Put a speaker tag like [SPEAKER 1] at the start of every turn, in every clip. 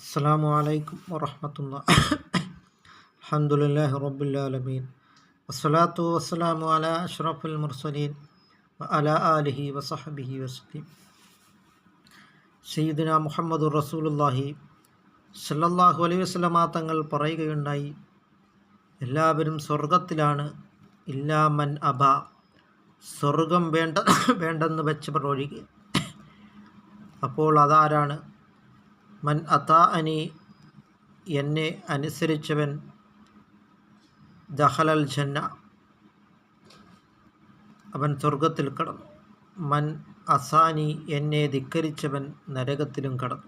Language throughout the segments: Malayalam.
[SPEAKER 1] അസ്സലാമു അലൈക്കും വറഹ്മത്തുള്ളാഹി. അൽഹംദുലില്ലാഹി റബ്ബിൽ ആലമീൻ. വസ്സലാത്തു വസ്സലാമു അലാ അഷ്റഫിൽ മുർസലീൻ വഅലാ ആലിഹി വസഹ്ബിഹി വസല്ലം. സയ്യിദുനാ മുഹമ്മദുർ റസൂലുള്ളാഹി സ്വല്ലല്ലാഹു അലൈഹി വസല്ലമ തങ്ങൾ പറയുകയുണ്ടായി, എല്ലാവരും സ്വർഗത്തിലാണ് ഇല്ലാ മൻ അബ, സ്വർഗം വേണ്ടെന്ന് വെച്ചവർ ഒഴികെ. അപ്പോൾ അതാരാണ്? മൻ അതാഅനി, എന്നെ അനുസരിച്ചവൻ, ദഖലൽ ജന്ന, അവൻ സ്വർഗത്തിൽ കടന്നു. മൻ അസാനി, എന്നെ ധിക്കരിച്ചവൻ നരകത്തിലും കടന്നു.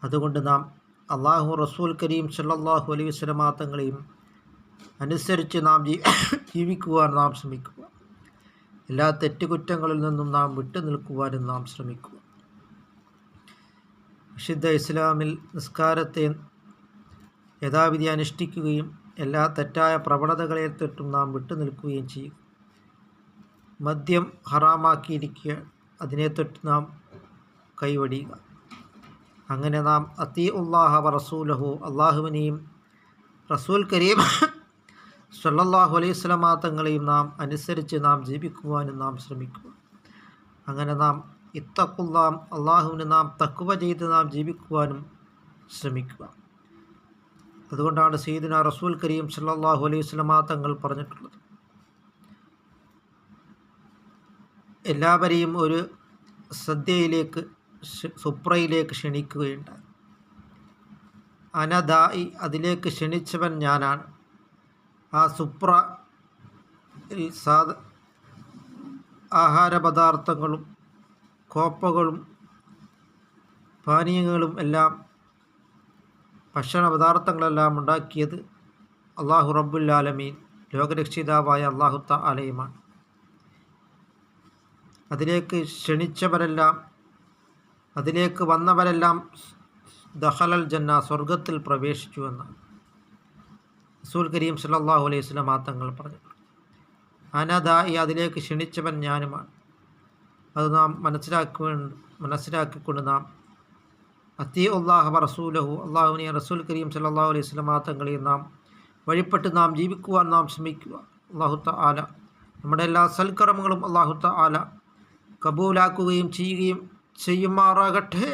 [SPEAKER 1] അതുകൊണ്ട് നാം അള്ളാഹു റസൂൽ കരീം സല്ലല്ലാഹു അലൈഹി വസല്ലമ തങ്ങളെയും അനുസരിച്ച് നാം ജീവിക്കുവാൻ നാം ശ്രമിക്കുക. എല്ലാ തെറ്റുകുറ്റങ്ങളിൽ നിന്നും നാം വിട്ടു നിൽക്കുവാനും നാം ശ്രമിക്കുക. വിശുദ്ധ ഇസ്ലാമിൽ നിസ്കാരത്തെ യഥാവിധി അനുഷ്ഠിക്കുകയും എല്ലാ തെറ്റായ പ്രവണതകളെ തൊട്ടും നാം വിട്ടുനിൽക്കുകയും ചെയ്യും. മദ്യം ഹറാമാക്കിയിരിക്കുക, അതിനെ തൊട്ട് നാം കൈവടിയുക. അങ്ങനെ നാം അത്തീഉല്ലാഹ വ റസൂലഹു, അള്ളാഹുവിനെയും റസൂൽ കരീം സ്വല്ലല്ലാഹു അലൈഹി വസല്ലമ തങ്ങളെയും നാം അനുസരിച്ച് നാം ജീവിക്കുവാനും നാം ശ്രമിക്കുക. അങ്ങനെ നാം ഇത്തഖുല്ലാഹ്, അള്ളാഹുവിന് നാം തഖ്വ ചെയ്ത് നാം ജീവിക്കുവാനും ശ്രമിക്കുക. അതുകൊണ്ടാണ് സയ്യിദുനാ റസൂൽ കരീം സല്ലല്ലാഹു അലൈഹി വസല്ലമ തങ്ങൾ പറഞ്ഞിട്ടുള്ളത്, എല്ലാവരെയും ഒരു സദ്യയിലേക്ക്, സുപ്രയിലേക്ക് ക്ഷണിക്കുകയുണ്ടായി. അനദായി, അതിലേക്ക് ക്ഷണിച്ചവൻ ഞാനാണ്. ആ സുപ്ര ആഹാരപദാർത്ഥങ്ങളും കോപ്പകളും പാനീയങ്ങളും എല്ലാം, ഭക്ഷണ പദാർത്ഥങ്ങളെല്ലാം ഉണ്ടാക്കിയത് അള്ളാഹു റബ്ബുൽ ആലമീൻ, ലോകരക്ഷിതാവായ അള്ളാഹു തആലയുമാണ്. അതിലേക്ക് ക്ഷണിച്ചവരെല്ലാം, അതിലേക്ക് വന്നവരെല്ലാം ദഖലൽ ജന്ന, സ്വർഗത്തിൽ പ്രവേശിച്ചു എന്നാണ് റസൂൽ കരീം സല്ലല്ലാഹു അലൈഹി വസല്ലമ തങ്ങൾ പറഞ്ഞു. അനദായി, അതിലേക്ക് ക്ഷണിച്ചവൻ ഞാനുമാണ്. അത് നാം മനസ്സിലാക്കിക്കൊണ്ട് നാം അത്തീഉല്ലാഹ വ റസൂലഹു, അള്ളാഹുവിനെയും റസൂൽ കരീം സല്ലല്ലാഹു അലൈഹി വസല്ലമ തങ്ങളെയും നാം വഴിപ്പെട്ട് നാം ജീവിക്കുവാൻ നാം ശ്രമിക്കുക. അല്ലാഹു തആല നമ്മുടെ എല്ലാ സൽക്കർമ്മങ്ങളും അല്ലാഹു തആല കബൂലാക്കുകയും ചെയ്യുമാറാകട്ടെ.